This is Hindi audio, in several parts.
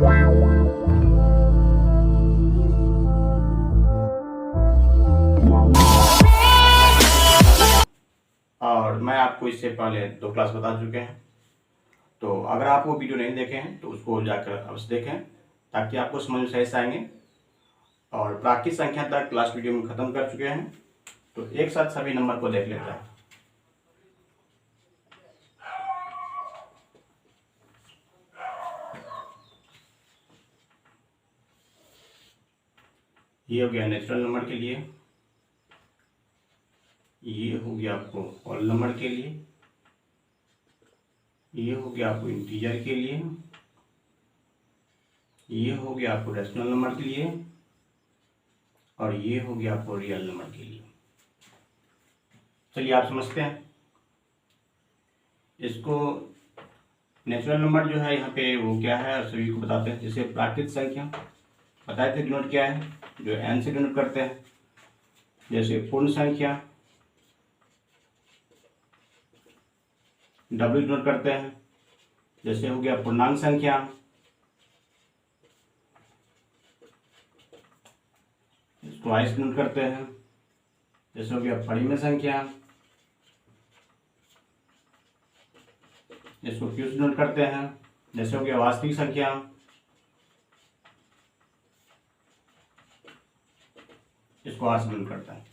और मैं आपको इससे पहले 2 क्लास बता चुके हैं, तो अगर आप वो वीडियो नहीं देखे हैं तो उसको जाकर अवश्य देखें ताकि आपको समझ में सही से आएंगे। और प्राकृतिक संख्या तक क्लास वीडियो में ख़त्म कर चुके हैं, तो एक साथ सभी नंबर को देख लेते हैं। ये हो गया नेचुरल नंबर के लिए, ये हो गया आपको होल नंबर के लिए, ये हो गया आपको इंटीजर के लिए, ये हो गया आपको रेशनल नंबर के लिए, और ये हो गया आपको रियल नंबर के लिए। चलिए आप समझते हैं इसको। नेचुरल नंबर जो है यहाँ पे वो क्या है सभी को बताते हैं। जैसे प्राकृतिक संख्या बताए थे, डिनोट क्या है, जो n से डिनोट करते हैं। जैसे पूर्ण संख्या W डिनोट करते हैं। जैसे हो गया पूर्णांक संख्या, इसको I से डिनोट करते हैं। जैसे हो गया परिमेय संख्या, इसको Q से डिनोट करते हैं। जैसे हो गया वास्तविक संख्या, इसको R से डिनोट करते हैं।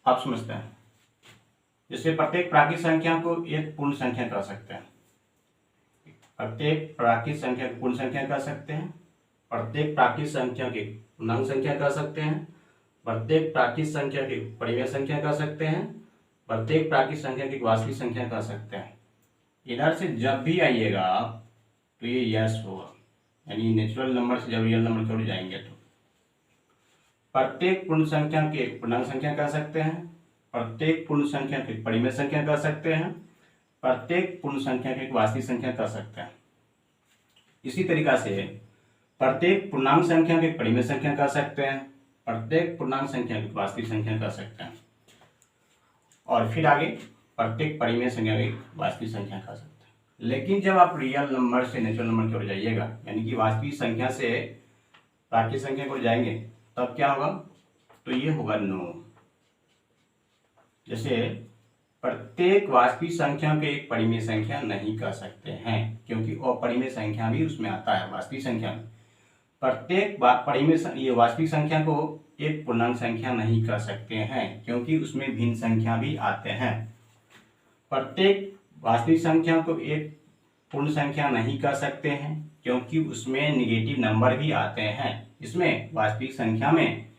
आप समझते हैं। जैसे प्रत्येक प्राकृतिक संख्या को एक पूर्ण संख्या कह सकते हैं। प्रत्येक प्राकृतिक संख्या को पूर्ण संख्या कह सकते हैं। प्रत्येक प्राकृतिक संख्या की पूर्णांक संख्या कह सकते हैं। प्रत्येक प्राकृतिक संख्या की परिमेय संख्या कह सकते हैं। प्रत्येक प्राकृतिक संख्या की वास्तविक संख्या कह सकते हैं। इधर से जब भी आइएगा तो ये यस होगा, यानी नेचुरल नंबर से जब रियल नंबर की ओर जाएंगे तो प्रत्येक पूर्ण संख्या के पूर्णांक संख्या कह सकते हैं। प्रत्येक पूर्ण संख्या की परिमेय संख्या कह सकते हैं। प्रत्येक पूर्ण संख्या की वास्तविक संख्या कह सकते हैं। इसी तरीका से प्रत्येक पूर्णांक संख्या की परिमेय संख्या कह सकते हैं। प्रत्येक पूर्णांक संख्या की वास्तविक संख्या कह सकते हैं। और फिर आगे प्रत्येक परिमेय संख्या की वास्तविक संख्या कह सकते हैं। लेकिन जब आप रियल नंबर से नेचुरल नंबर की ओर जाइएगा, यानी कि वास्तविक संख्या से प्राकृतिक संख्या की ओर जाएंगे, तब क्या होगा, तो ये होगा नो। जैसे प्रत्येक वास्तविक संख्या को एक परिमेय संख्या नहीं कह सकते हैं, क्योंकि अपरिमेय संख्या भी उसमें आता है वास्तविक संख्या में। प्रत्येक परिमेय ये वास्तविक संख्या को एक पूर्णांक संख्या नहीं कह सकते हैं, क्योंकि उसमें भिन्न संख्या भी आते हैं। प्रत्येक वास्तविक संख्या को एक पूर्ण संख्या नहीं कह सकते हैं, क्योंकि उसमें निगेटिव नंबर भी आते हैं। इसमें वास्तविक संख्या में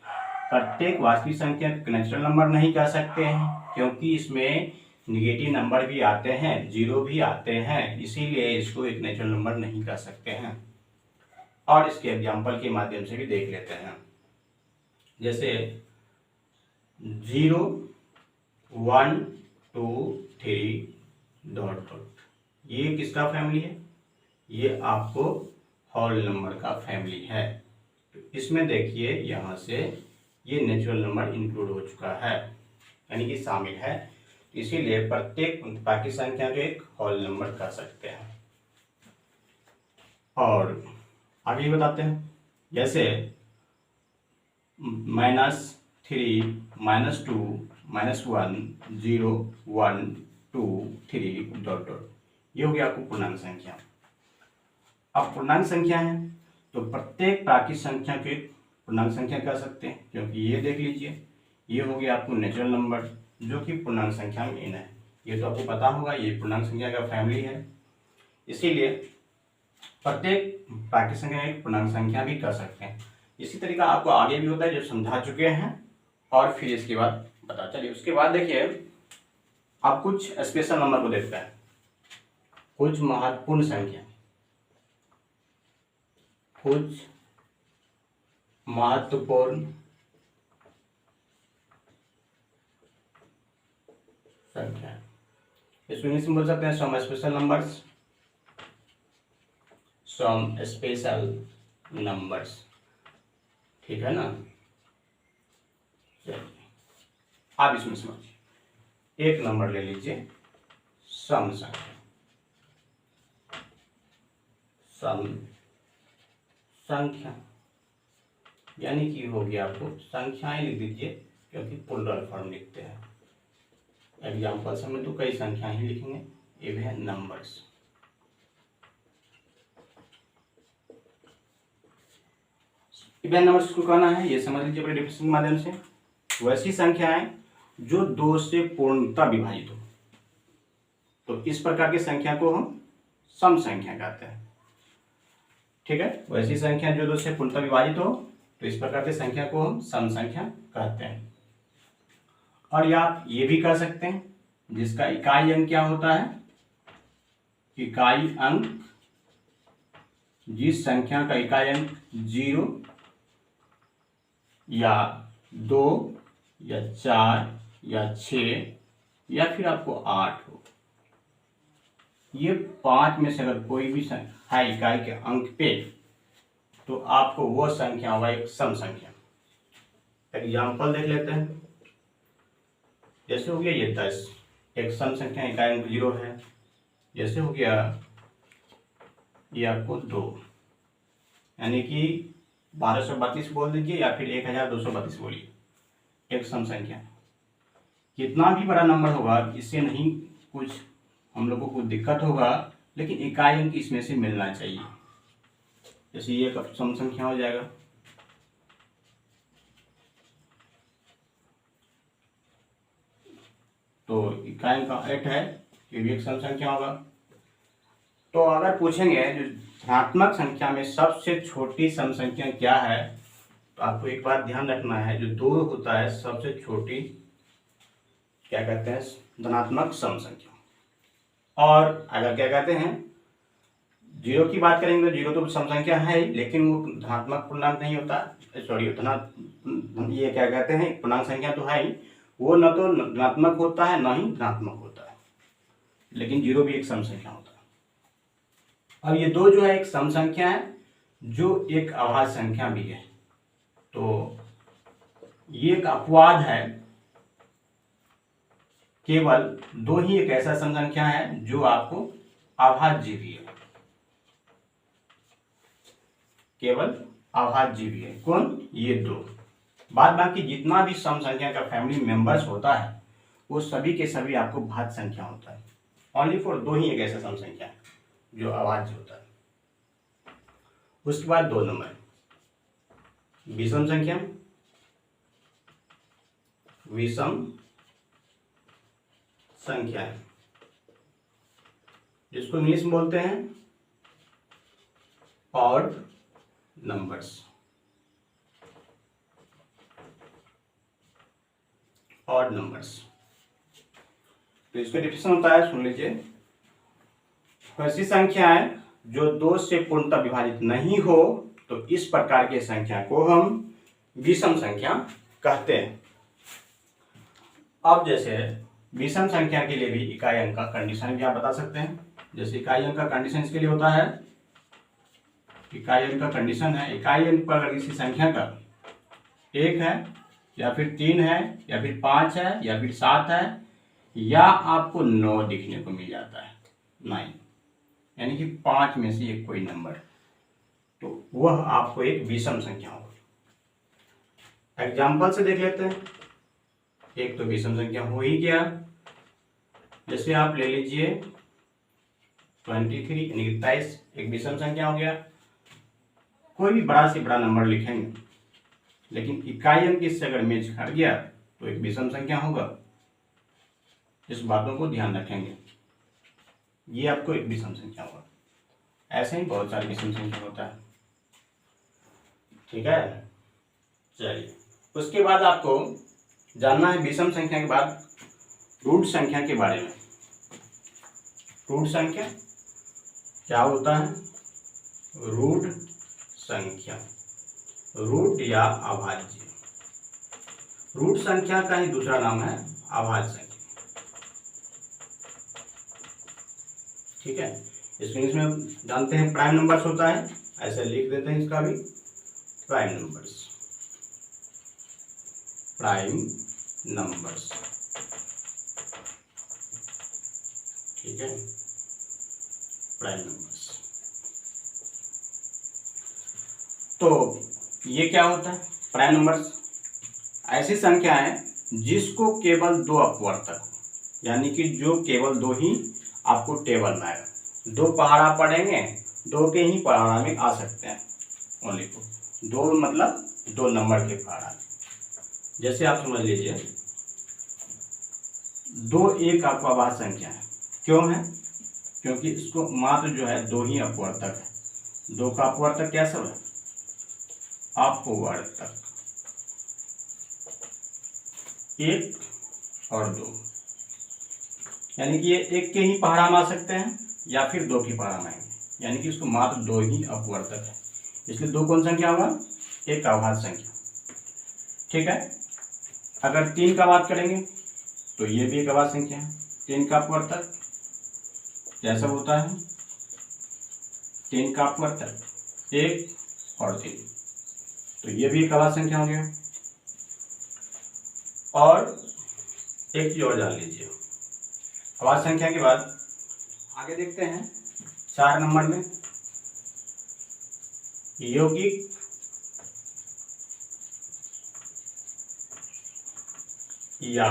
प्रत्येक वास्तविक संख्या को नेचुरल नंबर नहीं कह सकते हैं, क्योंकि इसमें निगेटिव नंबर भी आते हैं, जीरो भी आते हैं, इसीलिए इसको एक नेचुरल नंबर नहीं कह सकते हैं। और इसके एग्जाम्पल के माध्यम से भी देख लेते हैं। जैसे 0 1 2 3 डॉट डॉट, ये किसका फैमिली है, ये आपको होल नंबर का फैमिली है। तो इसमें देखिए यहाँ से ये नेचुरल नंबर इंक्लूड हो चुका है, यानी कि शामिल है। इसीलिए प्रत्येक प्राकृतिक संख्या को एक होल नंबर कह सकते हैं। और आगे बताते हैं। जैसे -3 -2 -1 0 1 2 3 डॉट डॉट, ये हो गया आपको पूर्णांक संख्या। अब पूर्णांक संख्या है तो प्रत्येक प्राकृतिक संख्या के पूर्णांक संख्या कह सकते हैं, क्योंकि ये देख लीजिए ये हो गया आपको नेचुरल नंबर जो कि पूर्णांक संख्या में इन है। ये तो आपको पता होगा, ये पूर्णांक संख्या का फैमिली है। इसीलिए प्रत्येक प्राकृतिक संख्या एक पूर्णांक संख्या भी कह सकते हैं। इसी तरीका आपको आगे भी होता है जो समझा चुके हैं, और फिर इसके बाद बता चलिए। उसके बाद देखिए आप कुछ स्पेशल नंबर को देखते हैं, कुछ महत्वपूर्ण संख्या, कुछ महत्वपूर्ण संख्या, इसको इंग्लिश में बोल सकते हैं some special numbers, some special numbers, ठीक है ना। चलिए आप इसमें समझिए। एक नंबर ले लीजिए सम संख्या, सम संख्या, यानी कि हो गया आपको संख्याएं लिख दीजिए, क्योंकि प्लूरल फॉर्म लिखते हैं। एग्जाम्पल्स में तो कई संख्याएं ही लिखेंगे, ये भी है नंबर्स। इवन नंबर्स को कहना है, ये समझ लीजिए अपने डेफिनेशन के माध्यम से, वैसी संख्याएं जो 2 से पूर्णतः विभाजित हो, तो इस प्रकार की संख्या को हम सम संख्या कहते हैं। ठीक है, वैसी संख्या जो 2 से पूर्णतः विभाजित हो, तो इस प्रकार की संख्या को हम सम संख्या कहते हैं। और या आप ये भी कह सकते हैं जिसका इकाई अंक क्या होता है, इकाई अंक, जिस संख्या का इकाई अंक 0 या 2 या 4 या 6 या फिर आपको 8 हो, ये 5 में से अगर कोई भी है इकाई के अंक पे, तो आपको वो संख्या होगा एक सम संख्या। एग्जाम्पल देख लेते हैं। जैसे हो गया ये 10, एक सम संख्या, इकाई अंक 0 है। जैसे हो गया ये आपको 2, यानी कि 1232 बोल दीजिए या फिर 1232 बोलिए, एक सम संख्या। कितना भी बड़ा नंबर होगा, इससे नहीं कुछ हम लोगों को दिक्कत होगा, लेकिन इकाई अंक इसमें से मिलना चाहिए। जैसे ये एक सम संख्या हो जाएगा, तो इकाई अंक 8 है, ये भी एक सम संख्या होगा। तो अगर पूछेंगे जो धनात्मक संख्या में सबसे छोटी सम संख्या क्या है, तो आपको एक बात ध्यान रखना है, जो 2 होता है सबसे छोटी क्या कहते हैं, धनात्मक सम संख्या। और अगर क्या कहते हैं 0 की बात करेंगे तो 0 तो सम संख्या है ही, लेकिन वो धनात्मक पूर्णांक नहीं होता, सॉरी ये क्या कहते हैं पूर्णांक संख्या तो है ही, वो न तो ऋणात्मक होता है न ही धनात्मक होता है, लेकिन 0 भी एक सम संख्या होता है। अब ये 2 जो है एक सम संख्या है, जो एक अभाज्य संख्या भी है। तो ये एक अपवाद है, केवल 2 ही एक ऐसा सम संख्या है जो आपको अभाज्य भी है, केवल अभाज्य भी है। कौन? ये 2। बाद बाकी जितना भी सम संख्या का फैमिली मेंबर्स होता है, वो सभी के सभी आपको भाज्य संख्या होता है। ओनली फॉर 2 ही एक ऐसा सम संख्या है जो अभाज्य होता है। उसके बाद 2 नंबर विषम संख्या, विषम संख्या है, जिसको इंग्लिश में बोलते हैं ऑड नंबर्स। ऑड नंबर्स, तो इसका डिफिनेशन होता है, सुन लीजिए। ऐसी संख्याएं जो 2 से पूर्णतः विभाजित नहीं हो, तो इस प्रकार की संख्या को हम विषम संख्या कहते हैं। अब जैसे विषम संख्या के लिए भी इकाई अंक का कंडीशन भी आप बता सकते हैं। जैसे इकाई अंक का कंडीशन इसके लिए होता है, इकाई अंक का कंडीशन है, इकाई अंक पर अगर किसी संख्या का 1 है या फिर 3 है या फिर 5 है या फिर 7 है या आपको 9 दिखने को मिल जाता है, 9, यानी कि 5 में से एक कोई नंबर, तो वह आपको एक विषम संख्या होगी। एग्जाम्पल से देख लेते हैं। एक तो विषम संख्या हो ही गया, जैसे आप ले लीजिए 23 यानी कि 23 एक विषम संख्या हो गया। कोई भी बड़ा से बड़ा नंबर लिखेंगे, लेकिन इकाई अंक इससे अगर मेच खा गया तो एक विषम संख्या होगा। इस बातों को ध्यान रखेंगे, ये आपको एक विषम संख्या होगा। ऐसे ही बहुत सारे विषम संख्या होता है, ठीक है। चलिए, उसके बाद आपको जानना है विषम संख्या के बाद रूट संख्या के बारे में। रूट संख्या क्या होता है? रूट संख्या, रूट या अभाज्य। रूट संख्या का ही दूसरा नाम है अभाज्य संख्या, ठीक है। इसको इंग्लिश में जानते हैं प्राइम नंबर्स होता है, ऐसे लिख देते हैं इसका भी, प्राइम नंबर्स, प्राइम नंबर्स, ठीक है, प्राइम नंबर्स। तो ये क्या होता है, प्राइम नंबर्स ऐसी संख्या है जिसको केवल दो अपवर्तक हो, यानी कि जो केवल दो ही आपको टेबल में आएगा, दो पहाड़ा पढ़ेंगे, दो के ही पहाड़ा में आ सकते हैं ओनली दो, मतलब दो नंबर के पहाड़ा। जैसे आप समझ लीजिए 2 एक आपका अभाज्य संख्या है, क्यों है, क्योंकि इसको मात्र जो है दो ही अपवर्तक है। दो का अपवर्तक क्या सब है, अपवर्तक 1 और 2, यानी कि ये एक के ही पहाड़ा में आ सकते हैं या फिर दो के पहाड़ा में आएंगे, यानी कि इसको मात्र दो ही अपवर्तक है, इसलिए दो कौन संख्या होगा, एक अभाज्य संख्या। ठीक है, अगर 3 का बात करेंगे तो ये भी एक अभाज्य संख्या है। 3 का अपवर्तक जैसा होता है 3 का अपवर्तक 1 और 3, तो ये भी एक अभाज्य संख्या हो गया। और एक चीज और जान लीजिए, अभाज्य संख्या के बाद आगे देखते हैं 4 नंबर में यौगिक या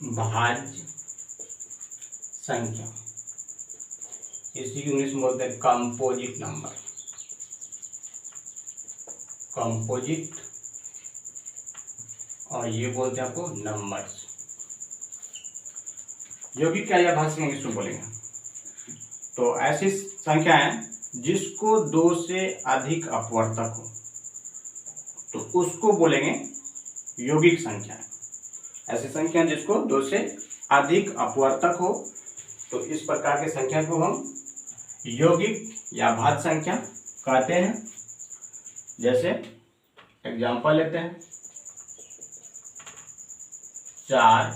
भाज्य संख्या, इसी इंग्लिश में बोलते हैं कंपोजिट नंबर, कंपोजिट, और ये बोलते हैं आपको नंबर्स। यौगिक क्या या भाज्य संख्या इसको बोलेंगे, तो ऐसी संख्या है जिसको दो से अधिक अपवर्तक हो तो उसको बोलेंगे यौगिक संख्या। ऐसी संख्या जिसको दो से अधिक अपवर्तक हो तो इस प्रकार की संख्या को हम यौगिक या भाज्य संख्या कहते हैं। जैसे एग्जांपल लेते हैं 4,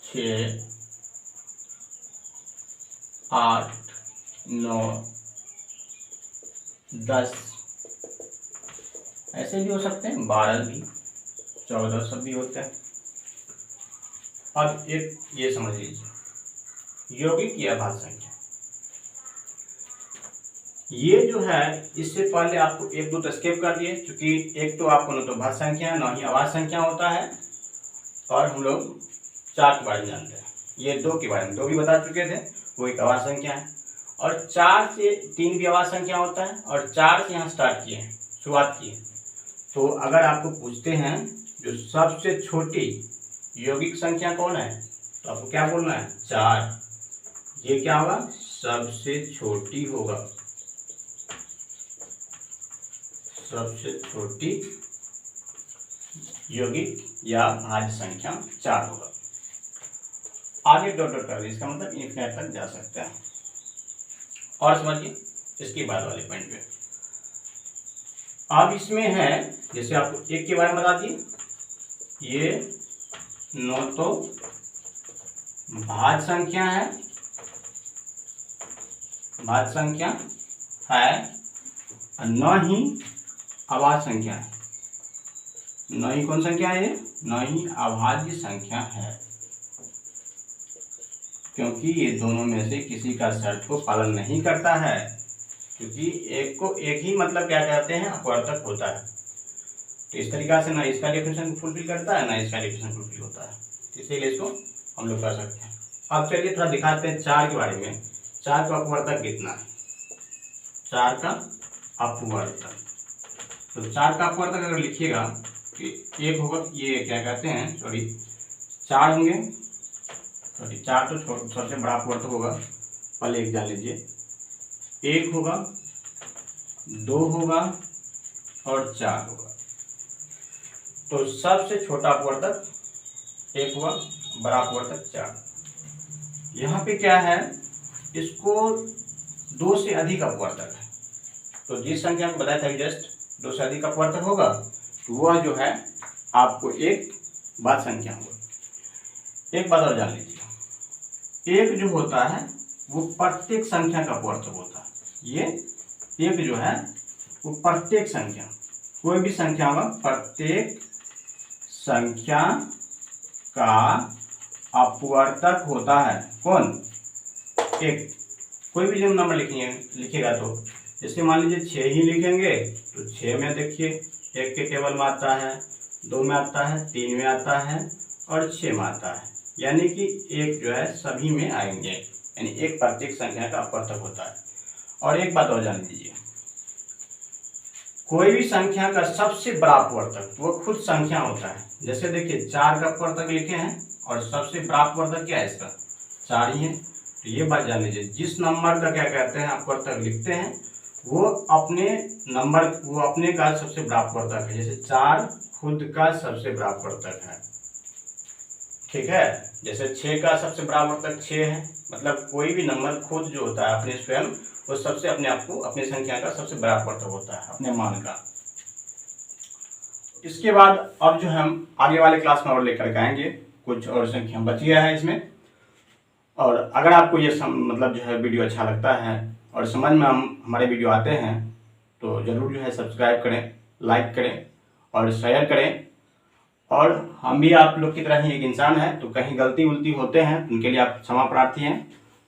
6, 8, 9, 10, ऐसे भी हो सकते हैं, 12 भी, 14 सब भी होते हैं। अब एक ये समझ लीजिए यौगिक या भाज्य संख्या, ये जो है इससे पहले आपको एक दो स्केप कर दिए, क्योंकि एक तो आपको न तो भाज्य संख्या न ही अभाज्य संख्या होता है, और हम लोग 4 के बारे में जानते हैं, ये 2 के बारे में 2 भी बता चुके थे, वो एक अभाज्य संख्या है। और 4 से 3 भी अभाज्य संख्या होता है, और 4 से यहाँ स्टार्ट किए हैं, शुरुआत की है। तो अगर आपको पूछते हैं जो सबसे छोटी यौगिक संख्या कौन है, तो आपको क्या बोलना है, 4। ये क्या होगा, सबसे छोटी होगा, सबसे छोटी यौगिक या भाज्य संख्या 4 होगा। आगे डॉट डॉट कर, इसका मतलब इनफिनिट तक जा सकता है। और समझिए इसके बाद वाले पॉइंट पे, अब इसमें है जैसे आपको एक के बारे में बता दिए, ये न तो भाज्य संख्या है, भाज्य संख्या है, न ही अभाज्य संख्या है, न ही कौन संख्या है, न ही अभाज्य संख्या है, क्योंकि ये दोनों में से किसी का शर्त को पालन नहीं करता है, क्योंकि एक को एक ही मतलब क्या कहते हैं, अपवर्तक होता है। तो इस तरीका से ना इसका डेफिनेशन फुलफिल करता है ना इसका डेफिनेशन फुलफिल होता है, इसीलिए इसको हम लोग कर सकते हैं। अब चलिए थोड़ा दिखाते हैं 4 के बारे में। 4 का अपवर्तक कितना है, 4 का अपवर्तक, तो 4 का अपवर्तक अगर लिखिएगा कि एक होगा, ये क्या कहते हैं, सॉरी 4 होंगे, सॉरी 4 तो सबसे बड़ा अपवर्तक होगा, पहले एक जान लीजिए, 1 होगा, 2 होगा और 4 होगा। तो सबसे छोटा अपवर्तक 1 हुआ, बड़ा अपवर्तक 4। यहाँ पे क्या है, इसको 2 से अधिक अपवर्तक है, तो जिस संख्या में बताया था जस्ट 2 से अधिक अपवर्तक होगा तो वह जो है आपको एक भाज्य संख्या होगा। एक बात और जान लीजिए, एक जो होता है वो प्रत्येक संख्या का अपवर्तक होता है। ये एक जो है वो प्रत्येक संख्या, कोई भी संख्या होगा, प्रत्येक संख्या का अपवर्तक होता है कौन, एक। कोई भी जब नंबर लिखेगा तो जैसे मान लीजिए 6 ही लिखेंगे तो 6 में देखिए 1 के टेबल में आता है, 2 में आता है, 3 में आता है और 6 में आता है, यानी कि 1 जो है सभी में आएंगे, यानी 1 प्रत्येक संख्या का अपवर्तक होता है। और एक बात और जान लीजिए, कोई भी संख्या का सबसे बड़ा अपवर्तक वो खुद संख्या होता है। जैसे देखिए 4 का अपवर्तक लिखे हैं और सबसे बड़ा अपवर्तक क्या है इसका, 4 ही है। तो ये बात जान लीजिए, जिस नंबर का क्या कहते हैं अपवर्तक लिखते हैं वो अपने का सबसे बड़ा अपवर्तक है। जैसे 4 खुद का सबसे बड़ा अपवर्तक है, ठीक है। जैसे 6 का सबसे बड़ा अपवर्तक 6 है, मतलब कोई भी नंबर खुद जो होता है अपने स्वयं वो सबसे अपने आप को अपनी संख्या का सबसे बड़ा अपवर्तक होता है अपने मान का। इसके बाद अब जो हम आगे वाले क्लास में और लेकर के आएंगे, कुछ और संख्या बच गया है इसमें। और अगर आपको ये मतलब जो है वीडियो अच्छा लगता है और समझ में हमारे वीडियो आते हैं तो ज़रूर जो है सब्सक्राइब करें, लाइक करें और शेयर करें। और हम भी आप लोग की तरह ही एक इंसान है, तो कहीं गलती उल्टी होते हैं उनके लिए आप क्षमा प्रार्थी हैं,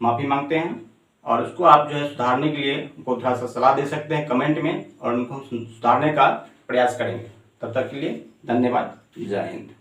माफ़ी मांगते हैं। और उसको आप जो है सुधारने के लिए उनको थोड़ा सा सलाह दे सकते हैं कमेंट में, और उनको सुधारने का प्रयास करेंगे। तब तक के लिए धन्यवाद। जय हिंद।